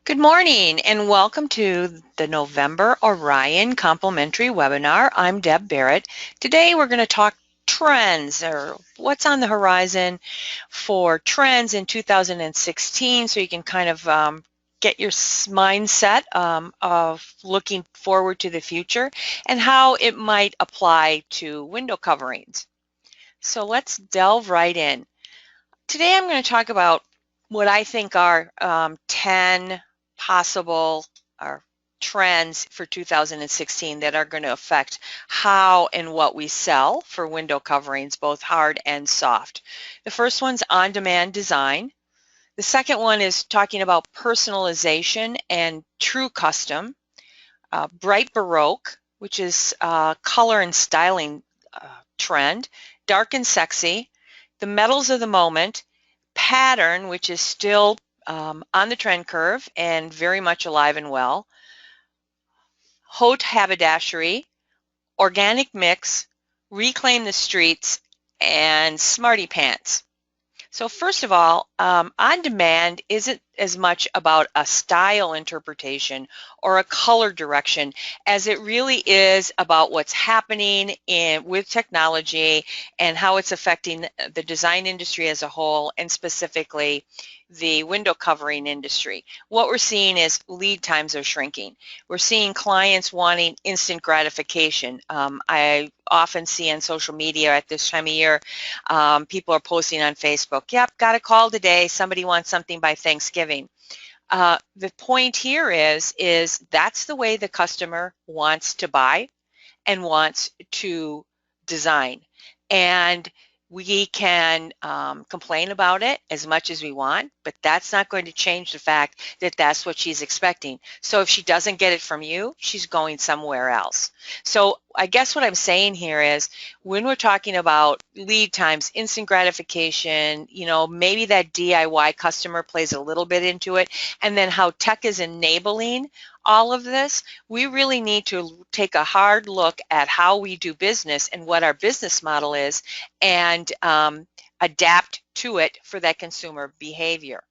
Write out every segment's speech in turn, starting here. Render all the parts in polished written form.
Good morning and welcome to the November Orion Complimentary Webinar. I'm Deb Barrett. Today we're going to talk trends or what's on the horizon for trends in 2016 so you can kind of get your mindset of looking forward to the future and how it might apply to window coverings. So let's delve right in. Today I'm going to talk about what I think are 10 possible trends for 2016 that are going to affect how and what we sell for window coverings, both hard and soft. The first one's on-demand design. The second one is talking about personalization and true custom. Bright Baroque, which is color and styling trend. Dark and sexy. The metals of the moment. Pattern, which is still on the trend curve and very much alive and well. HAUTE haberdashery, organic mix, reclaim the streets, and SMARTY pants. So first of all, on demand isn't as much about a style interpretation or a color direction as it really is about what's happening with technology and how it's affecting the design industry as a whole and specifically the window covering industry. What we're seeing is lead times are shrinking. We're seeing clients wanting instant gratification. I often see on social media at this time of year, people are posting on Facebook, yep, got a call today, somebody wants something by Thanksgiving. The point here is that's the way the customer wants to buy and wants to design. And we can complain about it as much as we want, but that's not going to change the fact that that's what she's expecting. So if she doesn't get it from you, she's going somewhere else. So I guess what I'm saying here is when we're talking about lead times, instant gratification, maybe that DIY customer plays a little bit into it, and then how tech is enabling all of this, we really need to take a hard look at how we do business and what our business model is and adapt to it for that consumer behavior.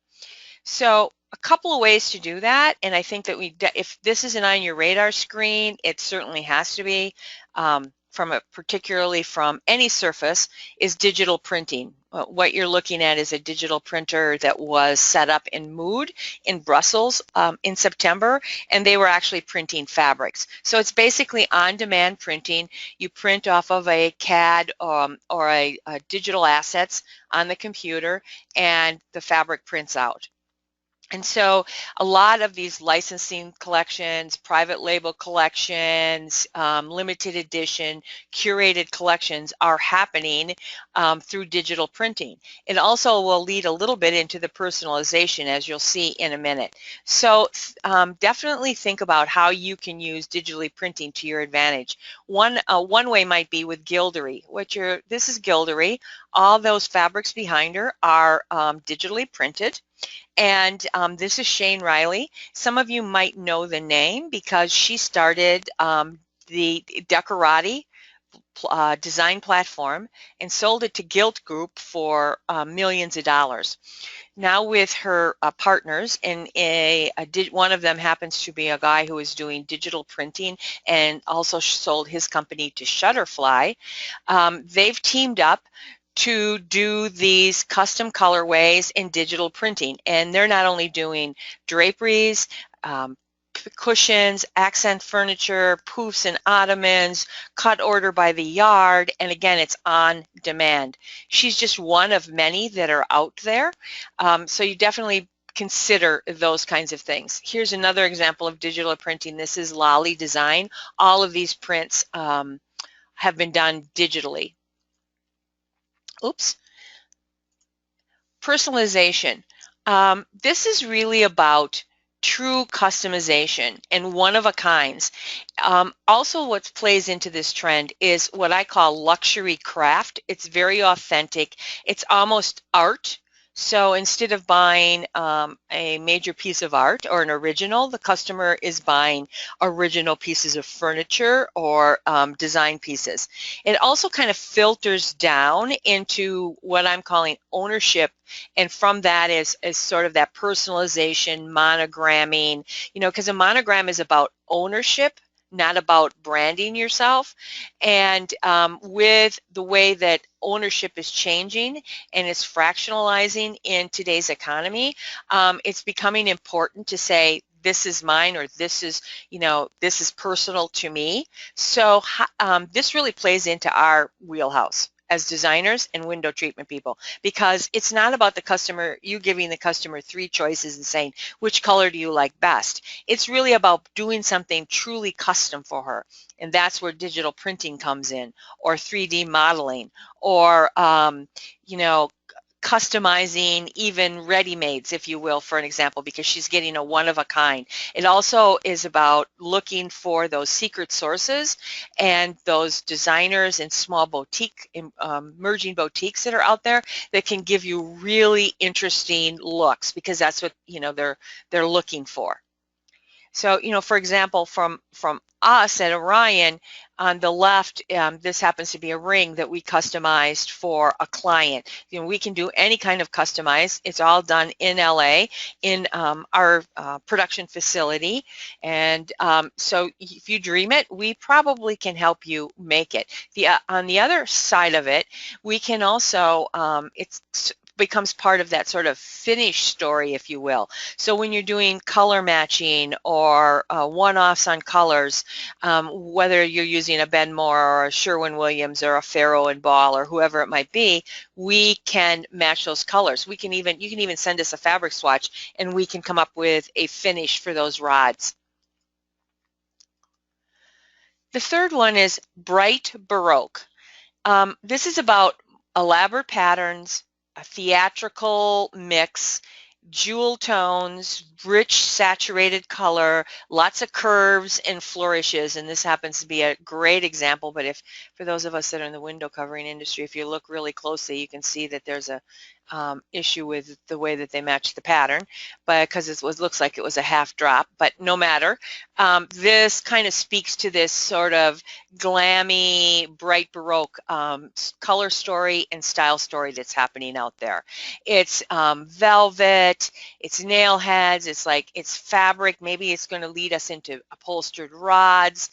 So a couple of ways to do that, and I think that if this isn't on your radar screen, it certainly has to be, particularly from any surface, is digital printing. What you're looking at is a digital printer that was set up in Mood in Brussels in September, and they were actually printing fabrics. So it's basically on-demand printing. You print off of a CAD or a digital assets on the computer, and the fabric prints out. And so a lot of these licensing collections, private label collections, limited edition, curated collections are happening through digital printing. It also will lead a little bit into the personalization, as you'll see in a minute. So definitely think about how you can use digitally printing to your advantage. One way might be with Guildery. This is Guildery. All those fabrics behind her are digitally printed. And this is Shane Riley. Some of you might know the name because she started the Decorati design platform and sold it to Gilt Group for millions of dollars. Now with her partners, and one of them happens to be a guy who is doing digital printing and also sold his company to Shutterfly, they've teamed up to do these custom colorways in digital printing. And they're not only doing draperies, cushions, accent furniture, poofs and ottomans, cut order by the yard, and again, it's on demand. She's just one of many that are out there. So you definitely consider those kinds of things. Here's another example of digital printing. This is Lolly Design. All of these prints have been done digitally. Oops. Personalization. This is really about true customization and one-of-a-kinds. Also what plays into this trend is what I call luxury craft. It's very authentic. It's almost art. So instead of buying a major piece of art or an original, the customer is buying original pieces of furniture or design pieces. It also kind of filters down into what I'm calling ownership, and from that is sort of that personalization, monogramming, you know, because a monogram is about ownership, not about branding yourself. And with the way that ownership is changing and it's fractionalizing in today's economy, it's becoming important to say, this is mine, or this is, you know, this is personal to me. So this really plays into our wheelhouse as designers and window treatment people, because it's not about the customer, you giving the customer three choices and saying, which color do you like best? It's really about doing something truly custom for her. And that's where digital printing comes in, or 3D modeling, or, you know, customizing even ready-mades, if you will, for an example, because she's getting a one-of-a-kind. It also is about looking for those secret sources and those designers and small boutique, emerging boutiques that are out there that can give you really interesting looks, because that's what, you know, they're looking for. So, you know, for example, from us at Orion, on the left, this happens to be a ring that we customized for a client. You know, we can do any kind of customize. It's all done in LA in our production facility. And so if you dream it, we probably can help you make it. On the other side of it, we can also, it's becomes part of that sort of finish story, if you will. So when you're doing color matching or one-offs on colors, whether you're using a Benmore or a Sherwin-Williams or a Faro and Ball or whoever it might be, we can match those colors. You can even send us a fabric swatch and we can come up with a finish for those rods. The third one is Bright Baroque. This is about elaborate patterns, a theatrical mix, jewel tones, rich saturated color, lots of curves and flourishes, and this happens to be a great example. But if, for those of us that are in the window covering industry, if you look really closely, you can see that there's a issue with the way that they match the pattern, but because it looks like it was a half drop, but no matter. This kind of speaks to this sort of glammy, bright Baroque color story and style story that's happening out there. It's velvet, it's nail heads, it's fabric. Maybe it's going to lead us into upholstered rods.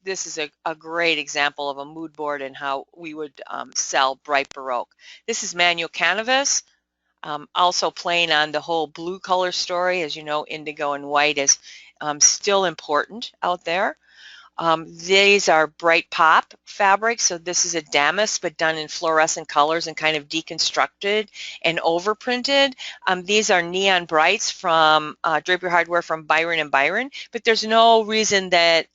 This is a great example of a mood board and how we would sell bright Baroque. This is manual canvas. Also playing on the whole blue color story. As you know, indigo and white is still important out there. These are bright pop fabrics, so this is a damask but done in fluorescent colors and kind of deconstructed and overprinted. These are neon brights from Draper Hardware from Byron and Byron, but there's no reason that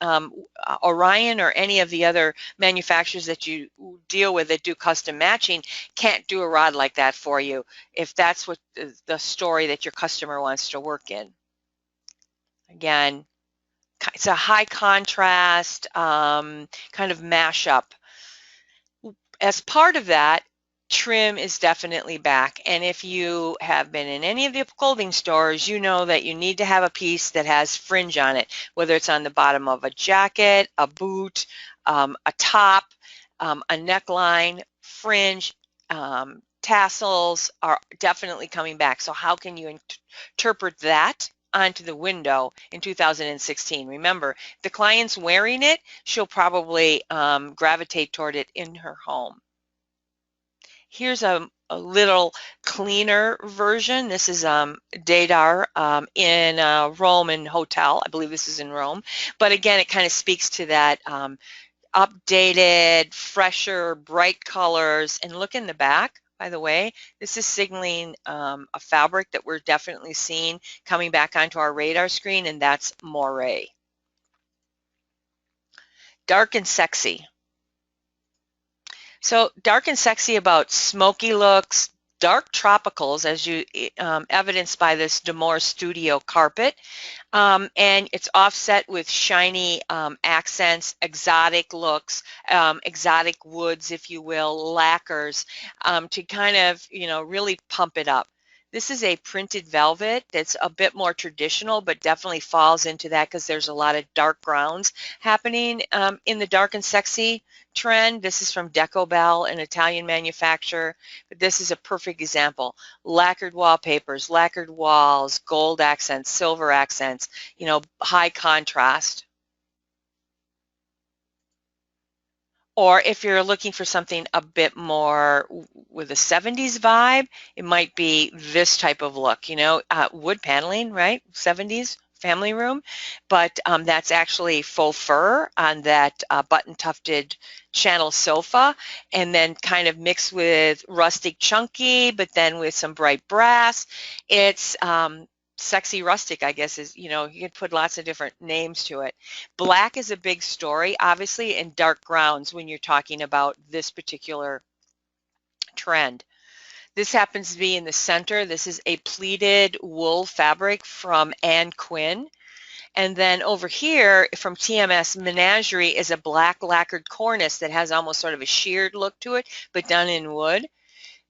Orion or any of the other manufacturers that you deal with that do custom matching can't do a rod like that for you if that's what the story that your customer wants to work in. Again, it's a high contrast kind of mashup. As part of that, trim is definitely back. And if you have been in any of the clothing stores, you know that you need to have a piece that has fringe on it, whether it's on the bottom of a jacket, a boot, a top, a neckline, fringe, tassels are definitely coming back. So how can you interpret that onto the window in 2016? Remember, the client's wearing it, she'll probably gravitate toward it in her home. Here's a little cleaner version. This is Dadar in a Roman hotel. I believe this is in Rome. But again, it kind of speaks to that updated, fresher, bright colors. And look in the back. By the way, this is signaling a fabric that we're definitely seeing coming back onto our radar screen, and that's moire. Dark and sexy. So dark and sexy about smoky looks, dark tropicals, as you evidenced by this Demore Studio carpet. And it's offset with shiny accents, exotic looks, exotic woods, if you will, lacquers, to kind of, really pump it up. This is a printed velvet that's a bit more traditional, but definitely falls into that because there's a lot of dark grounds happening in the dark and sexy trend. This is from Decobel, an Italian manufacturer, but this is a perfect example. Lacquered wallpapers, lacquered walls, gold accents, silver accents, high contrast. Or if you're looking for something a bit more with a 70s vibe, it might be this type of look, wood paneling, right? 70s family room, but that's actually faux fur on that button tufted channel sofa, and then kind of mixed with rustic chunky, but then with some bright brass. It's sexy rustic, I guess, is, you can put lots of different names to it. Black is a big story, obviously, and dark grounds when you're talking about this particular trend. This happens to be in the center. This is a pleated wool fabric from Ann Quinn. And then over here from TMS Menagerie is a black lacquered cornice that has almost sort of a sheared look to it, but done in wood.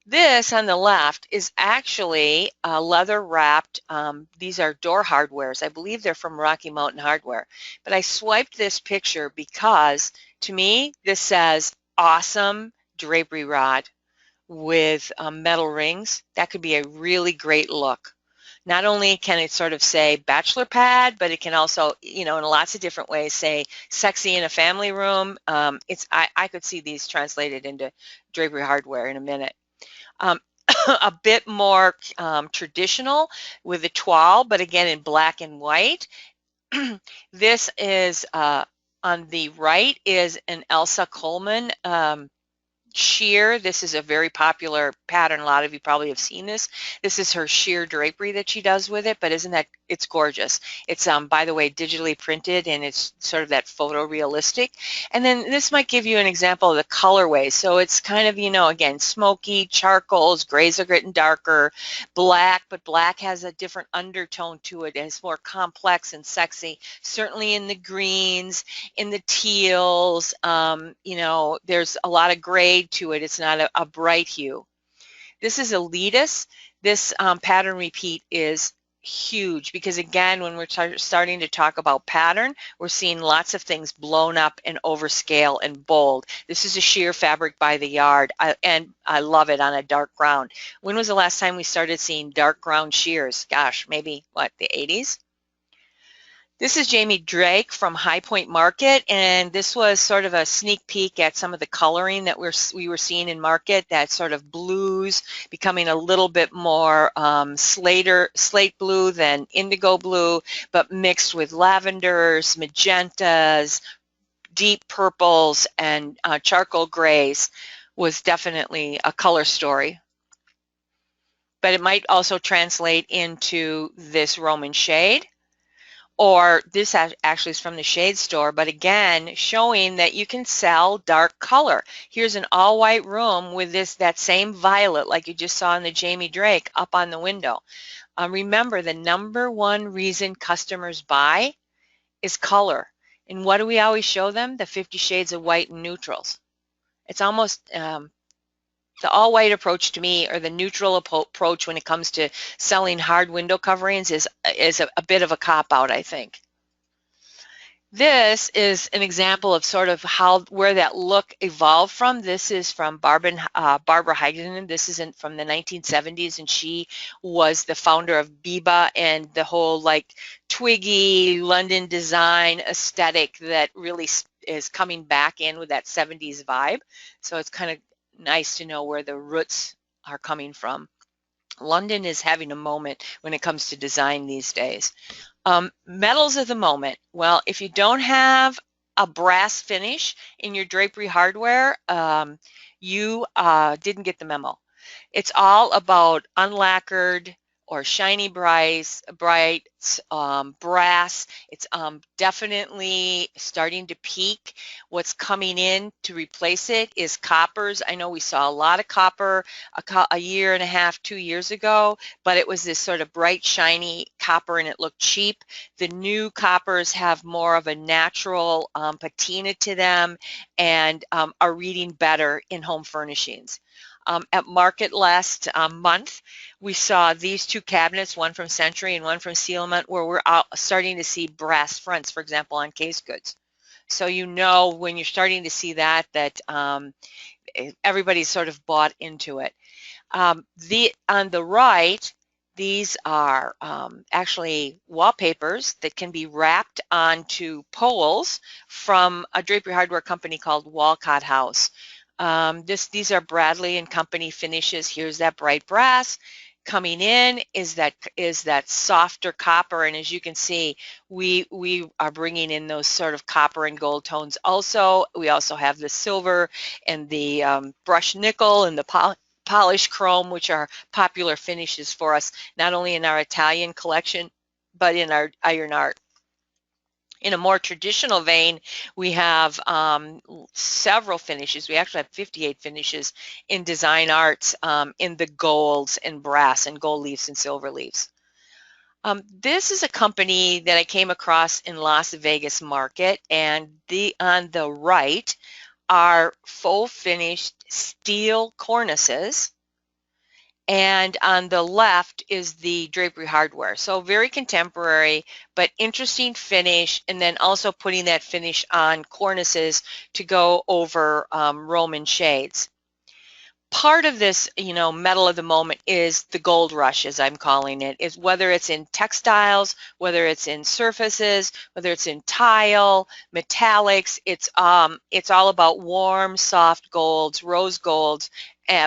This on the left is actually leather wrapped. These are door hardwares. I believe they're from Rocky Mountain Hardware. But I swiped this picture because to me this says awesome drapery rod with metal rings. That could be a really great look. Not only can it sort of say bachelor pad, but it can also, in lots of different ways, say sexy in a family room. I could see these translated into drapery hardware in a minute. A bit more traditional with a toile, but again in black and white. This is on the right is an Elsa Coleman sheer. This is a very popular pattern. A lot of you probably have seen this. This is her sheer drapery that she does with it, but isn't that, it's gorgeous. It's, by the way, digitally printed, and it's sort of that photorealistic. And then this might give you an example of the colorway. So it's kind of, again, smoky, charcoals, grays are getting darker, black, but black has a different undertone to it, and it's more complex and sexy, certainly in the greens, in the teals. There's a lot of gray to it. It's not a bright hue. This is ELITIS. This pattern repeat is huge because, again, when we're starting to talk about pattern, we're seeing lots of things blown up and overscale and bold. This is a sheer fabric by the yard, and I love it on a dark ground. When was the last time we started seeing dark ground sheers? Gosh, maybe, the 80s? This is Jamie Drake from High Point Market, and this was sort of a sneak peek at some of the coloring that we were seeing in market, that sort of blues becoming a little bit more slate blue than indigo blue, but mixed with lavenders, magentas, deep purples, and charcoal grays was definitely a color story. But it might also translate into this Roman shade. Or this actually is from the shade store, but again, showing that you can sell dark color. Here's an all-white room with that same violet like you just saw in the Jamie Drake up on the window. Remember, the #1 reason customers buy is color. And what do we always show them? The 50 shades of white and neutrals. It's almost the all-white approach to me, or the neutral approach when it comes to selling hard window coverings, is a bit of a cop-out, I think. This is an example of sort of where that look evolved from. This is from Barbara Heiganen. This isn't from the 1970s, and she was the founder of Biba and the whole twiggy London design aesthetic that really is coming back in with that 70s vibe. So it's kind of nice to know where the roots are coming from. London is having a moment when it comes to design these days. Metals of the moment. Well, if you don't have a brass finish in your drapery hardware, you didn't get the memo. It's all about unlacquered, or shiny bright brass. It's definitely starting to peak. What's coming in to replace it is coppers. I know we saw a lot of copper a year and a half, 2 years ago, but it was this sort of bright, shiny copper and it looked cheap. The new coppers have more of a natural patina to them and are reading better in home furnishings. At market last month, we saw these two cabinets, one from Century and one from Sealement, where we're starting to see brass fronts, for example, on case goods. So you know when you're starting to see that everybody's sort of bought into it. On the right, these are actually wallpapers that can be wrapped onto poles from a drapery hardware company called Walcott House. These are Bradley and Company finishes. Here's that bright brass. Coming in is that softer copper, and as you can see, we are bringing in those sort of copper and gold tones. Also, we also have the silver and the brushed nickel and the polished chrome, which are popular finishes for us, not only in our Italian collection, but in our iron art. In a more traditional vein, we have several finishes. We actually have 58 finishes in design arts in the golds and brass and gold leaves and silver leaves. This is a company that I came across in Las Vegas market, and on the right are full finished steel cornices. And on the left is the drapery hardware. So very contemporary, but interesting finish, and then also putting that finish on cornices to go over Roman shades. Part of this, metal of the moment is the gold rush, as I'm calling it, is whether it's in textiles, whether it's in surfaces, whether it's in tile, metallics. It's all about warm, soft golds, rose golds,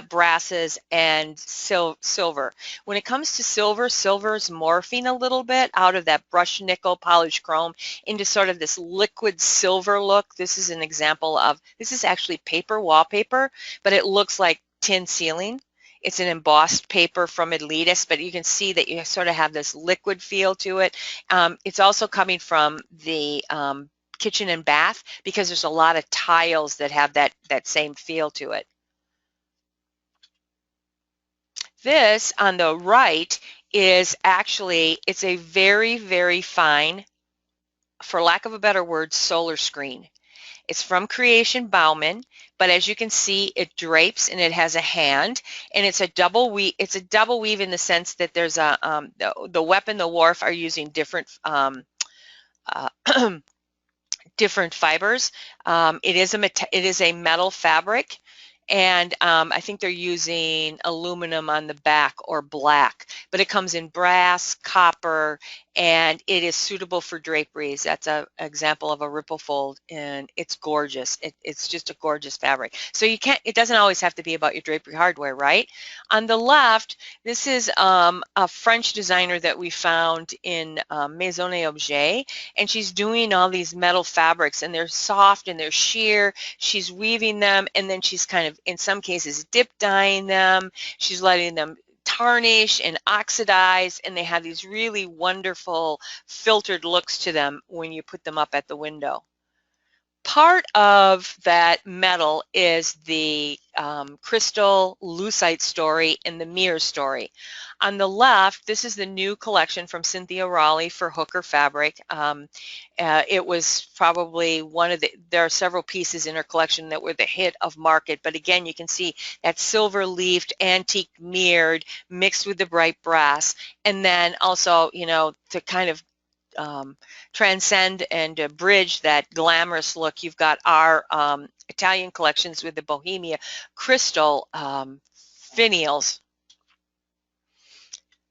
brasses, and silver. When it comes to silver, silver is morphing a little bit out of that brushed nickel, polished chrome into sort of this liquid silver look. This is an example of, this is actually paper wallpaper, but it looks like tin ceiling. It's an embossed paper from ELITIS, but you can see that you sort of have this liquid feel to it. It's also coming from the kitchen and bath because there's a lot of tiles that have that same feel to it. This on the right is actually, it's a very, very fine, for lack of a better word, solar screen. It's from Creation Bauman, but as you can see, it drapes and it has a hand, and it's a double weave. It's a double weave in the sense that there's a the wep and the warp are using different different fibers. It is a metal fabric, and I think they're using aluminum on the back or black, but it comes in brass, copper, and it is suitable for draperies. That's an example of a ripple fold, and it's gorgeous. It's just a gorgeous fabric. So it doesn't always have to be about your drapery hardware, right? On the left, this is a French designer that we found in Maison et Objet, and she's doing all these metal fabrics, and they're soft and they're sheer. She's weaving them, and then she's kind of, in some cases, dip dyeing them. She's letting them tarnish and oxidize, and they have these really wonderful filtered looks to them when you put them up at the window. Part of that metal is the crystal lucite story and the mirror story. On the left, this is the new collection from Cynthia Raleigh for Hooker Fabric. It was probably there are several pieces in her collection that were the hit of market, but again, you can see that silver leafed, antique mirrored, mixed with the bright brass, and then also, to kind of transcend and bridge that glamorous look, you've got our Italian collections with the Bohemia crystal finials.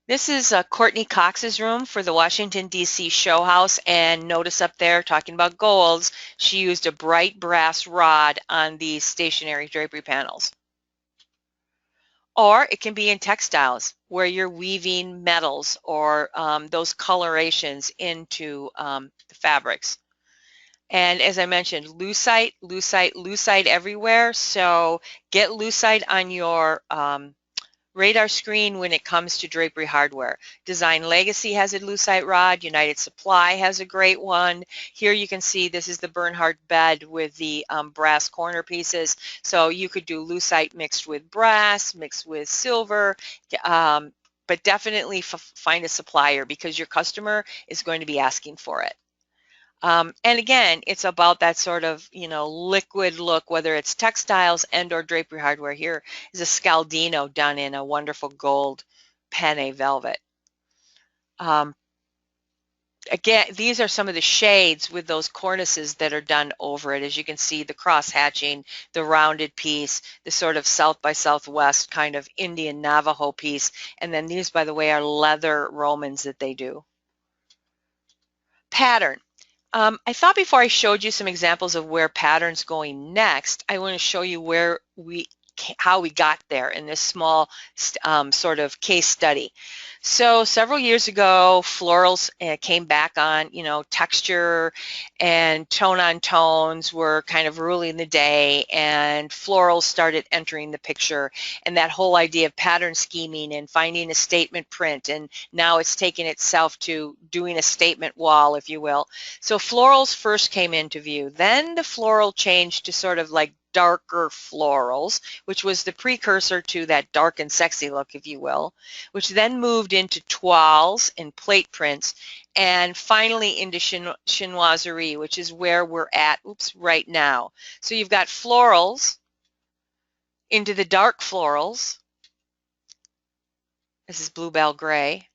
This is Courtney Cox's room for the Washington, D.C. show house, and notice up there, talking about golds, she used a bright brass rod on these stationary drapery panels. Or it can be in textiles where you're weaving metals or those colorations into the fabrics. And as I mentioned, lucite, lucite, lucite everywhere. So get lucite on your radar screen when it comes to drapery hardware. Design Legacy has a lucite rod. United Supply has a great one. Here you can see this is the Bernhardt bed with the brass corner pieces. So you could do lucite mixed with brass, mixed with silver, but definitely find a supplier because your customer is going to be asking for it. And again, it's about that sort of, liquid look, whether it's textiles and or drapery hardware. Here is a Scaldino done in a wonderful gold penne velvet. Again, these are some of the shades with those cornices that are done over it. As you can see, the cross hatching, the rounded piece, the sort of South by Southwest kind of Indian Navajo piece. And then these, by the way, are leather Romans that they do. Pattern. I thought before I showed you some examples of where pattern's going next, I want to show you how we got there in this small sort of case study. So several years ago, florals came back on, texture and tone on tones were kind of ruling the day, and florals started entering the picture, and that whole idea of pattern scheming and finding a statement print, and now it's taken itself to doing a statement wall, if you will. So florals first came into view. Then the floral changed to sort of like darker florals, which was the precursor to that dark and sexy look, if you will, which then moved into toiles and plate prints, and finally into chinoiserie, which is where we're at, right now. So you've got florals into the dark florals. This is bluebell gray,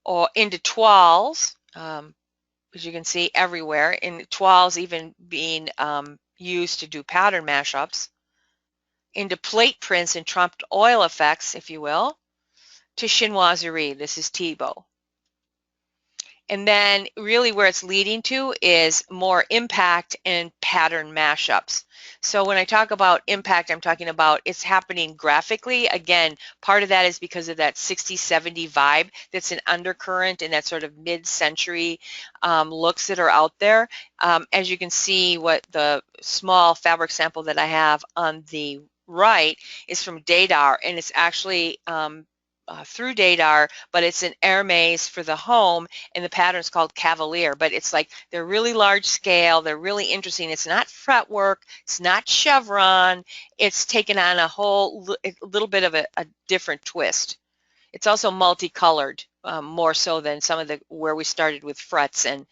or into toiles, as you can see everywhere, in toiles even being used to do pattern mashups, into plate prints and trumped oil effects, if you will, to chinoiserie. This is Thibaut. And then really where it's leading to is more impact and pattern mashups. So when I talk about impact, I'm talking about it's happening graphically. Again, part of that is because of that 60s, 70s vibe that's an undercurrent and that sort of mid-century looks that are out there. As you can see, what the small fabric sample that I have on the right is from Dadar, and it's actually through Dadar, but it's an Hermes for the home, and the pattern is called Cavalier. But it's like they're really large scale, they're really interesting. It's not fretwork, it's not chevron, it's taken on a whole little bit of a different twist. It's also multicolored, more so than some of the where we started with frets and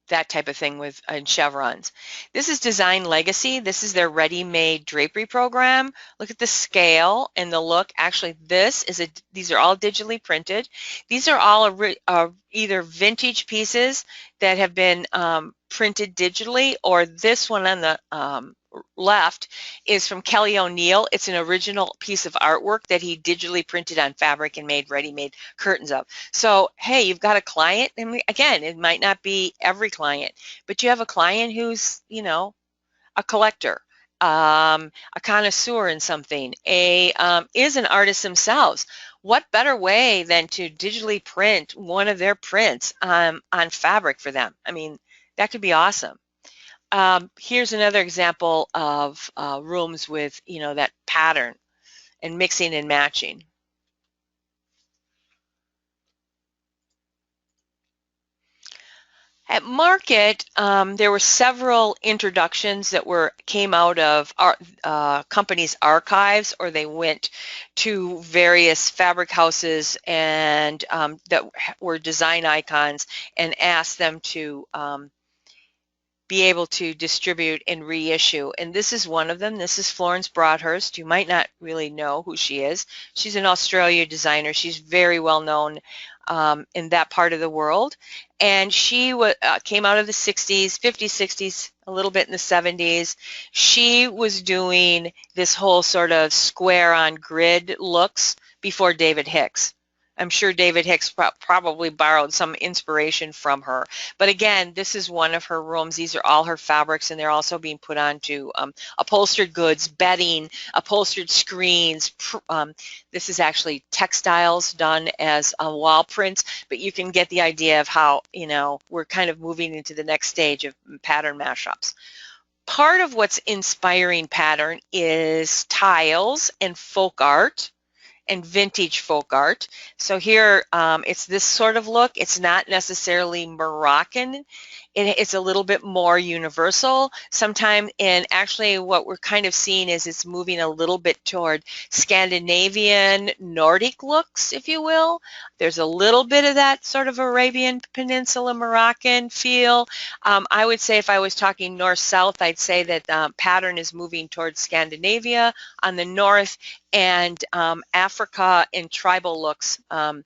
that type of thing with chevrons. This is Design Legacy. This is their ready-made drapery program. Look at the scale and the look. Actually, these are all digitally printed. These are all either vintage pieces that have been printed digitally, or this one on the left is from Kelly O'Neill. It's an original piece of artwork that he digitally printed on fabric and made ready-made curtains of. So, hey, you've got a client, and again, it might not be every client, but you have a client who's, a collector, a connoisseur in something, is an artist themselves. What better way than to digitally print one of their prints on fabric for them? I mean, that could be awesome. Here's another example of rooms with, that pattern and mixing and matching. At Market, there were several introductions that came out of our companies' archives, or they went to various fabric houses and that were design icons and asked them to be able to distribute and reissue. And this is one of them. This is Florence Broadhurst. You might not really know who she is. She's an Australia designer. She's very well known in that part of the world. And she came out of the 60s, 50s, 60s, a little bit in the 70s. She was doing this whole sort of square on grid looks before David Hicks. I'm sure David Hicks probably borrowed some inspiration from her. But again, this is one of her rooms. These are all her fabrics, and they're also being put onto upholstered goods, bedding, upholstered screens. This is actually textiles done as wall prints, but you can get the idea of how, we're kind of moving into the next stage of pattern mashups. part of what's inspiring pattern is tiles and folk art and vintage folk art. So here it's this sort of look. It's not necessarily Moroccan. It's a little bit more universal sometimes, and actually what we're kind of seeing is it's moving a little bit toward Scandinavian Nordic looks, if you will. There's a little bit of that sort of Arabian Peninsula Moroccan feel. I would say if I was talking north-south, I'd say that pattern is moving towards Scandinavia on the north, and Africa and tribal looks on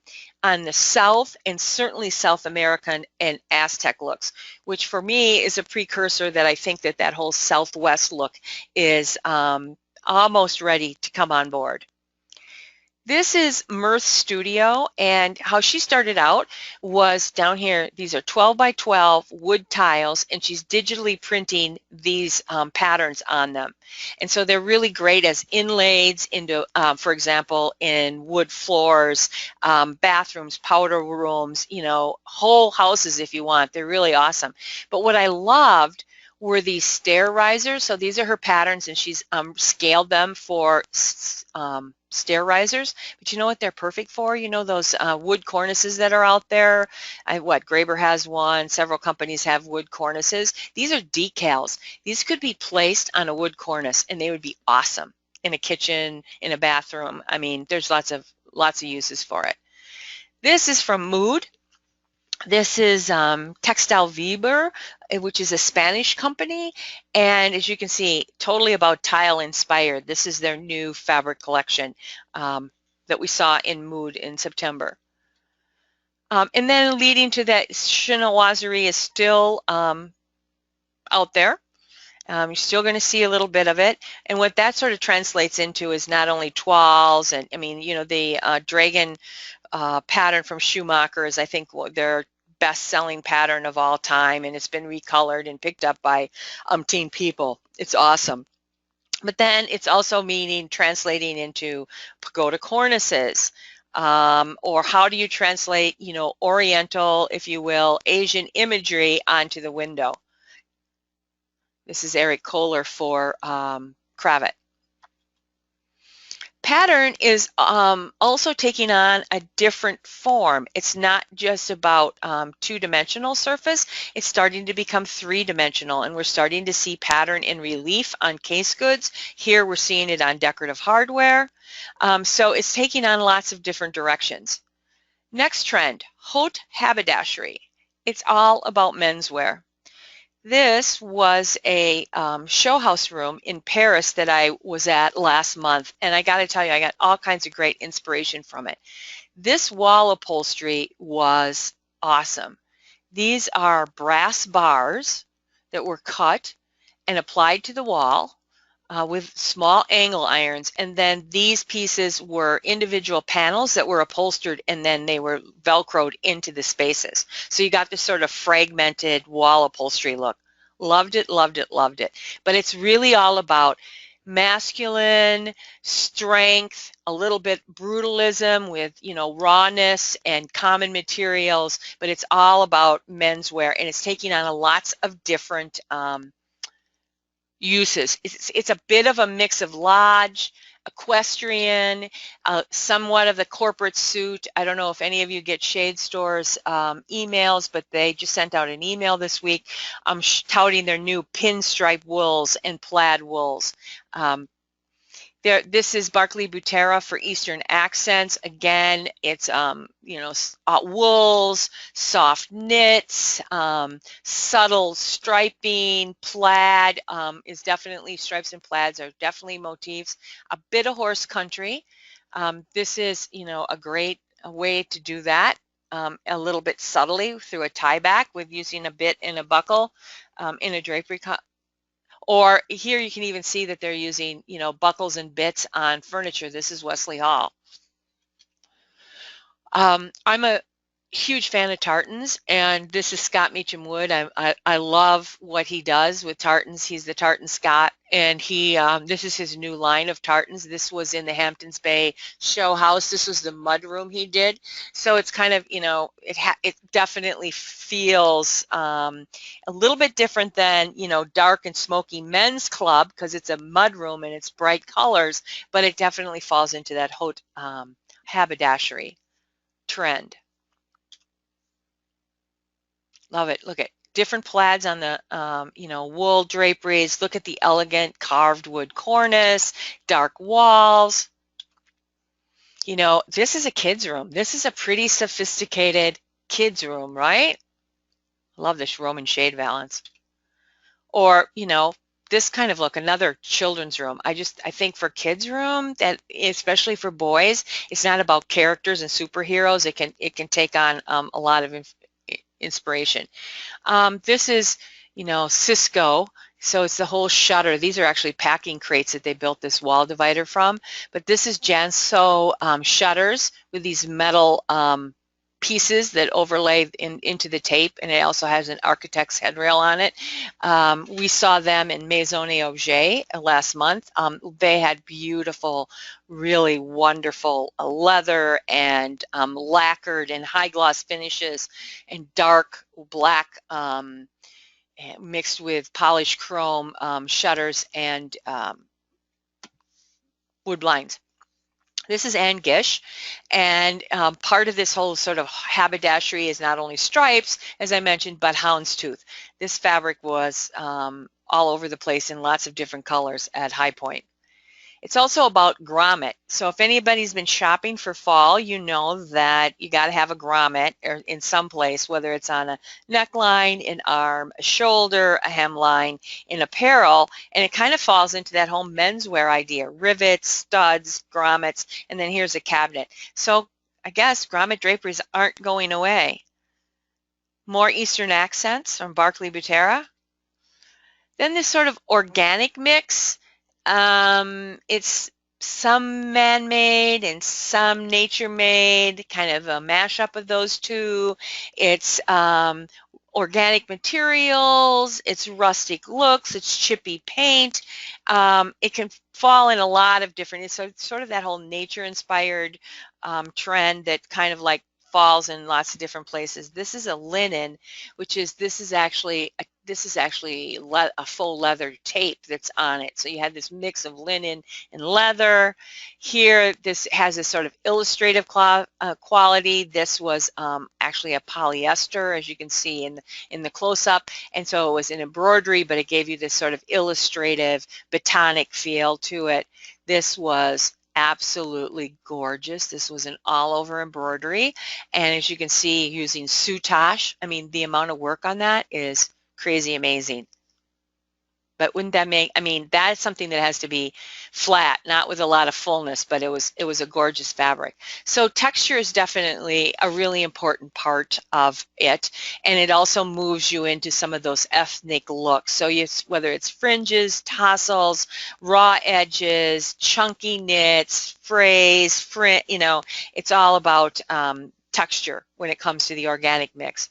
the south, and certainly South American and Aztec looks, which for me is a precursor that I think that that whole Southwest look is almost ready to come on board. This is Mirth Studio, and how she started out was down here. These are 12 by 12 wood tiles, and she's digitally printing these patterns on them. And so they're really great as inlays into, for example, in wood floors, bathrooms, powder rooms, you know, whole houses if you want. They're really awesome. But what I loved were these stair risers. So these are her patterns, and she's scaled them for stair risers. But you know what they're perfect for? You know those wood cornices that are out there? Graber has one. Several companies have wood cornices. These are decals. These could be placed on a wood cornice, and they would be awesome in a kitchen, in a bathroom. I mean, there's lots of uses for it. This is from Mood. This is Textile Weber, which is a Spanish company, and as you can see, totally about tile inspired. This is their new fabric collection that we saw in Mood in September. And then leading to that, chinoiserie is still out there. You're still going to see a little bit of it, and what that sort of translates into is not only toiles, and I mean, you know, the dragon pattern from Schumacher is, I think, their best-selling pattern of all time, and it's been recolored and picked up by umpteen people. It's awesome. But then it's also translating into pagoda cornices, or how do you translate, you know, Oriental, if you will, Asian imagery onto the window. This is Eric Kohler for Cravat. Pattern is also taking on a different form. It's not just about two-dimensional surface. It's starting to become three-dimensional, and we're starting to see pattern in relief on case goods. Here we're seeing it on decorative hardware. So it's taking on lots of different directions. Next trend, haute haberdashery. It's all about menswear. This was a show house room in Paris that I was at last month, and I got to tell you, I got all kinds of great inspiration from it. This wall upholstery was awesome. These are brass bars that were cut and applied to the wall with small angle irons, and then these pieces were individual panels that were upholstered, and then they were velcroed into the spaces. So you got this sort of fragmented wall upholstery look. Loved it, loved it, loved it. But it's really all about masculine strength, a little bit brutalism with, you know, rawness and common materials, but it's all about menswear, and it's taking on lots of different uses. It's a bit of a mix of lodge, equestrian, somewhat of the corporate suit. I don't know if any of you get Shade Store's emails, but they just sent out an email this week touting their new pinstripe wools and plaid wools. This is Barclay Butera for Eastern Accents. Again, it's you know, wools, soft knits, subtle striping. Plaid is definitely, stripes and plaids are definitely motifs. A bit of horse country. This is, you know, a great way to do that. A little bit subtly through a tie back with using a bit and a buckle in a drapery. Or here you can even see that they're using, you know, buckles and bits on furniture. This is Wesley Hall. I'm a huge fan of tartans, and this is Scott Meacham Wood. I love what he does with tartans. He's the Tartan Scott, and he this is his new line of tartans. This was in the Hamptons Bay show house. This was the mud room he did. So it's kind of, you know, it definitely feels a little bit different than, you know, dark and smoky men's club, because it's a mud room and it's bright colors, but it definitely falls into that haute haberdashery trend. Love it. Look at different plaids on the, you know, wool draperies. Look at the elegant carved wood cornice, dark walls. You know, this is a kid's room. This is a pretty sophisticated kid's room, right? Love this Roman shade valance. Or, you know, this kind of look, another children's room. I think for kids' room, that especially for boys, it's not about characters and superheroes. It can take on a lot of inspiration. This is, you know, Cisco. So it's the whole shutter. These are actually packing crates that they built this wall divider from. But this is Janso shutters with these metal pieces that overlay into the tape, and it also has an architect's headrail on it. We saw them in Maison et Objet last month. They had beautiful, really wonderful leather and lacquered and high gloss finishes and dark black mixed with polished chrome shutters and wood blinds. This is Anne Gish, and part of this whole sort of haberdashery is not only stripes, as I mentioned, but houndstooth. This fabric was all over the place in lots of different colors at High Point. It's also about grommet. So if anybody's been shopping for fall, you know that you got to have a grommet or in some place, whether it's on a neckline, an arm, a shoulder, a hemline, in apparel, and it kind of falls into that whole menswear idea: rivets, studs, grommets, and then here's a cabinet. So I guess grommet draperies aren't going away. More Eastern accents from Barclay Butera. Then this sort of organic mix. It's some man-made and some nature-made, kind of a mashup of those two. It's organic materials, it's rustic looks, it's chippy paint. It can fall in a lot of different, it's sort of that whole nature-inspired trend that kind of like falls in lots of different places. This is a linen, which is, this is actually a full leather tape that's on it. So you have this mix of linen and leather. Here, this has a sort of illustrative quality. This was actually a polyester, as you can see in the close-up. And so it was an embroidery, but it gave you this sort of illustrative, botanic feel to it. This was absolutely gorgeous. This was an all-over embroidery, and as you can see, using soutache. I mean, the amount of work on that is crazy amazing. But wouldn't that make, I mean, that is something that has to be flat, not with a lot of fullness, but it was a gorgeous fabric. So texture is definitely a really important part of it, and it also moves you into some of those ethnic looks. So whether it's fringes, tassels, raw edges, chunky knits, frays, you know, it's all about texture when it comes to the organic mix.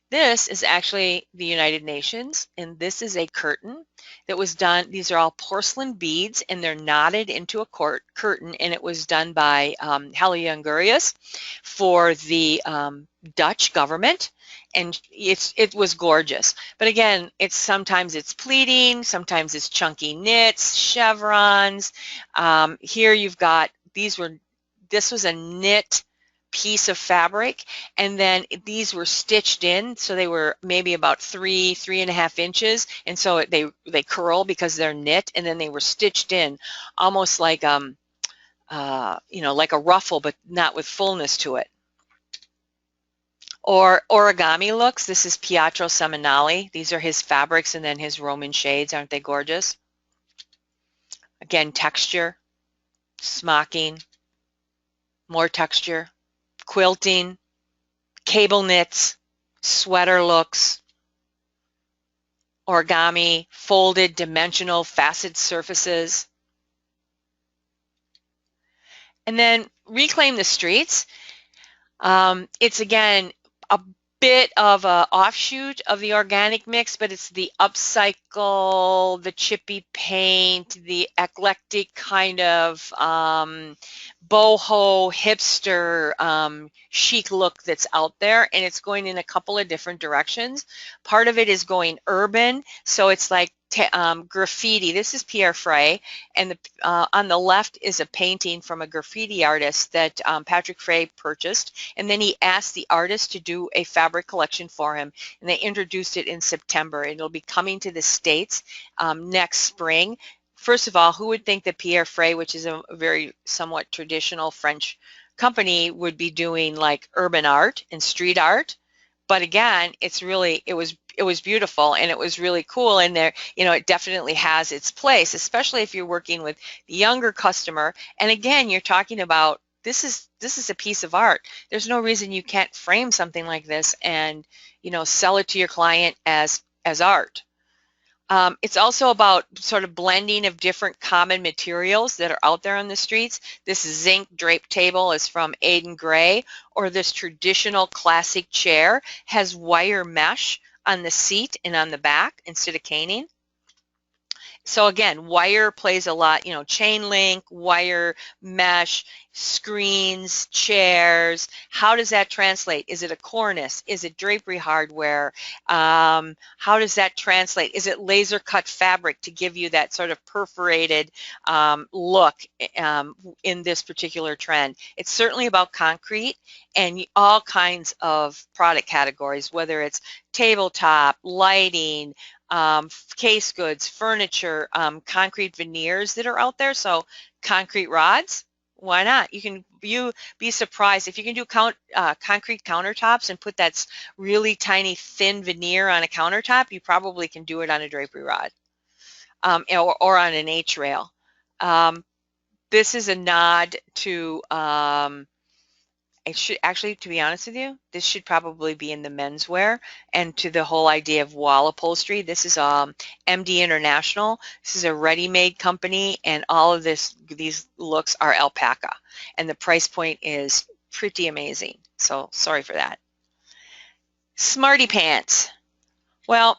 This is actually the United Nations, and this is a curtain that was done. These are all porcelain beads, and they're knotted into a curtain, and it was done by Helle Jongerius for the Dutch government, and it was gorgeous. But again, sometimes it's pleating, sometimes it's chunky knits, chevrons. Here you've got, this was a knit piece of fabric, and then these were stitched in, so they were maybe about 3.5 inches, and so they curl because they're knit, and then they were stitched in almost like you know, like a ruffle, but not with fullness to it. Or origami looks. This is Pietro Seminali. These are his fabrics and then his Roman shades. Aren't they gorgeous? Again, texture, smocking, more texture, quilting, cable knits, sweater looks, origami, folded, dimensional, facet surfaces. And then Reclaim the Streets. It's again a bit of a offshoot of the organic mix, but it's the upcycle, the chippy paint, the eclectic kind of boho hipster chic look that's out there, and it's going in a couple of different directions. Part of it is going urban, so it's like graffiti. This is Pierre Frey, and on the left is a painting from a graffiti artist that Patrick Frey purchased, and then he asked the artist to do a fabric collection for him, and they introduced it in September. It'll be coming to the States next spring. First of all, who would think that Pierre Frey, which is a very somewhat traditional French company, would be doing like urban art and street art? But again, it was beautiful, and it was really cool, and there, you know, it definitely has its place, especially if you're working with the younger customer. And again, you're talking about this is a piece of art. There's no reason you can't frame something like this and, you know, sell it to your client as art. It's also about sort of blending of different common materials that are out there on the streets. This zinc draped table is from Aiden Gray, or this traditional classic chair has wire mesh on the seat and on the back instead of caning. So again, wire plays a lot, you know, chain link, wire, mesh, screens, chairs. How does that translate? Is it a cornice? Is it drapery hardware? How does that translate? Is it laser cut fabric to give you that sort of perforated look in this particular trend? It's certainly about concrete and all kinds of product categories, whether it's tabletop, lighting, case goods, furniture, concrete veneers that are out there. So concrete rods, why not? You be surprised if you can do concrete countertops and put that really tiny thin veneer on a countertop. You probably can do it on a drapery rod or on an H-rail. This is a nod to it should actually, to be honest with you, this should probably be in the menswear, and to the whole idea of wall upholstery. This is MD International. This is a ready-made company, and all of these looks are alpaca, and the price point is pretty amazing. So sorry for that. Smarty pants. Well,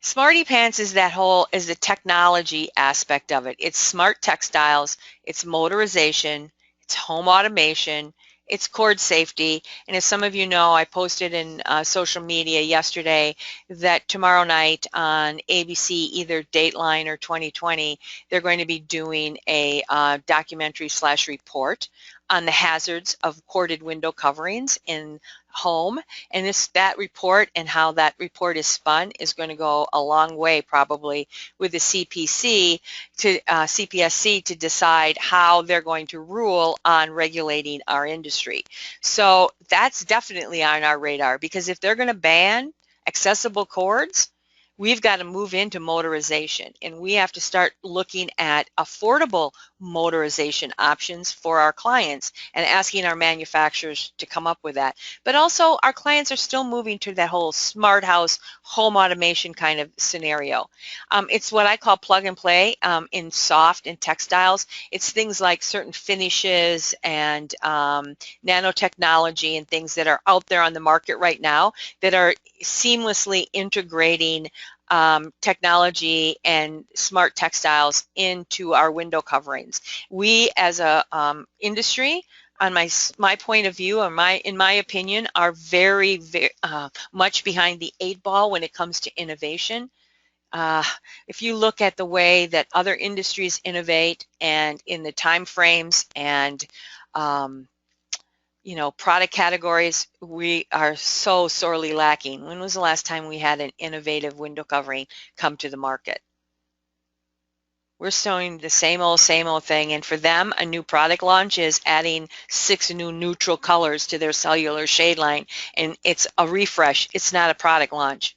Smarty pants is the technology aspect of it. It's smart textiles, it's motorization, it's home automation, it's cord safety. And as some of you know, I posted in social media yesterday that tomorrow night on ABC, either Dateline or 2020, they're going to be doing a documentary/report on the hazards of corded window coverings in home. And that report and how that report is spun is going to go a long way probably with the CPSC to decide how they're going to rule on regulating our industry. So that's definitely on our radar, because if they're going to ban accessible cords, we've got to move into motorization, and we have to start looking at affordable motorization options for our clients and asking our manufacturers to come up with that. But also, our clients are still moving to that whole smart house, home automation kind of scenario. It's what I call plug and play in soft and textiles. It's things like certain finishes and nanotechnology and things that are out there on the market right now that are seamlessly integrating technology and smart textiles into our window coverings. We as a industry, on my point of view, or in my opinion, are very much behind the 8 ball when it comes to innovation. If you look at the way that other industries innovate and in the time frames and you know, product categories, we are so sorely lacking. When was the last time we had an innovative window covering come to the market? We're showing the same old thing, and for them, a new product launch is adding 6 new neutral colors to their cellular shade line, and it's a refresh. It's not a product launch.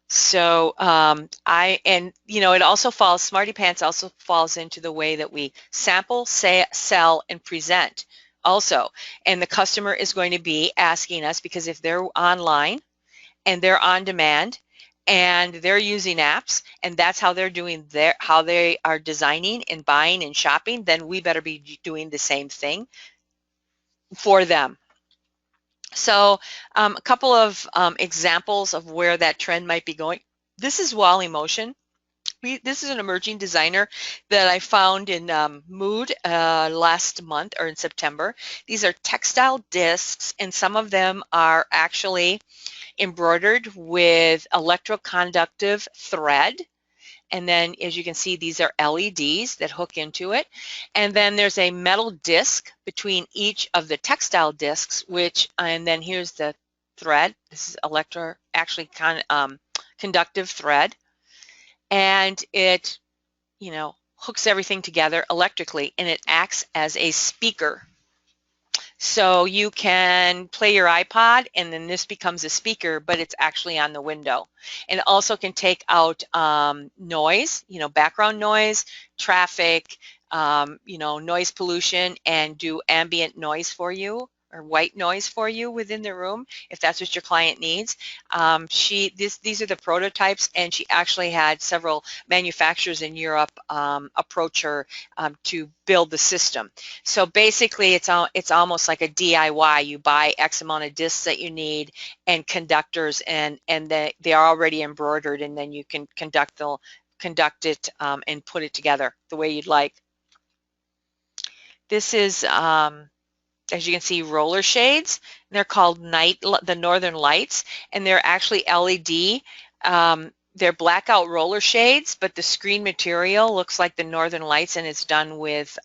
So you know, it also falls, Smarty Pants also falls into the way that we sample, sell, and present also. And the customer is going to be asking us, because if they're online and they're on demand and they're using apps and that's how they're doing how they are designing and buying and shopping, then we better be doing the same thing for them. So a couple of examples of where that trend might be going. This is Wally Motion. This is an emerging designer that I found in Mood last month or in September. These are textile discs, and some of them are actually embroidered with electroconductive thread. And then, as you can see, these are LEDs that hook into it. And then there's a metal disc between each of the textile discs, and then here's the thread. This is conductive thread. And it, hooks everything together electrically, and it acts as a speaker. So you can play your iPod, and then this becomes a speaker, but it's actually on the window. And it also can take out noise, background noise, traffic, noise pollution, and do ambient noise for you, or white noise for you within the room, if that's what your client needs. These are the prototypes, and she actually had several manufacturers in Europe approach her to build the system. So basically, it's almost like a DIY. You buy X amount of discs that you need and conductors, and they are already embroidered, and then you can conduct it and put it together the way you'd like. This is, as you can see, roller shades. They're called the Northern Lights, and they're actually LED. They're blackout roller shades, but the screen material looks like the Northern Lights, and it's done with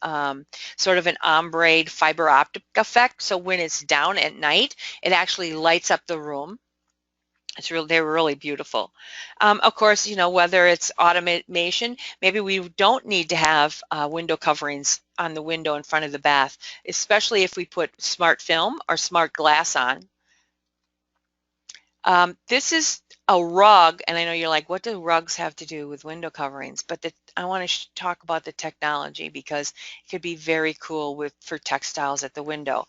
sort of an ombre fiber optic effect. So when it's down at night, it actually lights up the room. They're really beautiful. Of course, whether it's automation, maybe we don't need to have window coverings on the window in front of the bath, especially if we put smart film or smart glass on. This is a rug, and I know you're like, what do rugs have to do with window coverings? But I want to talk about the technology, because it could be very cool for textiles at the window.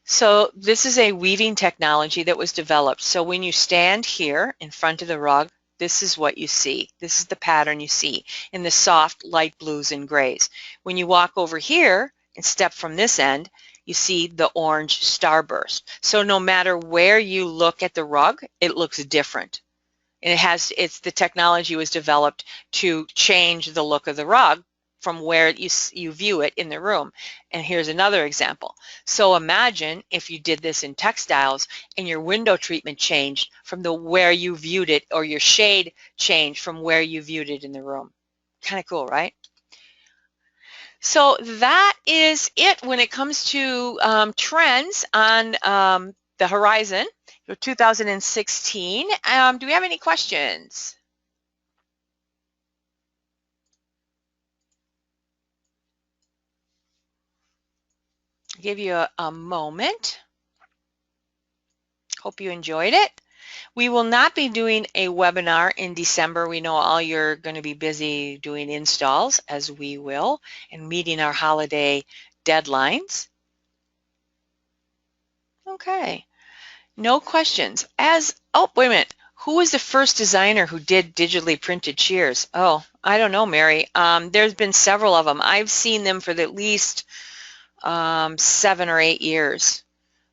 So this is a weaving technology that was developed. So when you stand here in front of the rug, this is what you see. This is the pattern you see in the soft light blues and grays. When you walk over here and step from this end, you see the orange starburst. So no matter where you look at the rug, it looks different. And the technology was developed to change the look of the rug from where you view it in the room. And here's another example. So imagine if you did this in textiles and your window treatment changed from where you viewed it, or your shade changed from where you viewed it in the room. Kind of cool, right? So that is it when it comes to trends on the horizon for 2016. Do we have any questions? Give you a moment. Hope you enjoyed it. We will not be doing a webinar in December. We know all you're going to be busy doing installs, as we will, and meeting our holiday deadlines. Okay, no questions. Oh, wait a minute. Who was the first designer who did digitally printed shears? Oh, I don't know, Mary. There's been several of them. I've seen them for at least 7 or 8 years.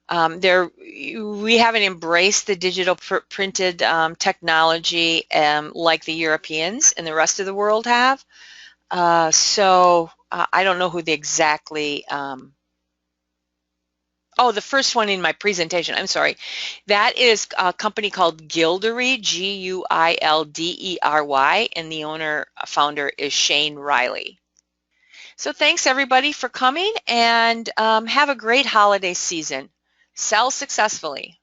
We haven't embraced the digital printed technology like the Europeans and the rest of the world have. So I don't know who the exactly. Oh, the first one in my presentation, I'm sorry. That is a company called Guildery, Guildery, and the founder is Shane Riley. So thanks everybody for coming, and have a great holiday season. Sell successfully.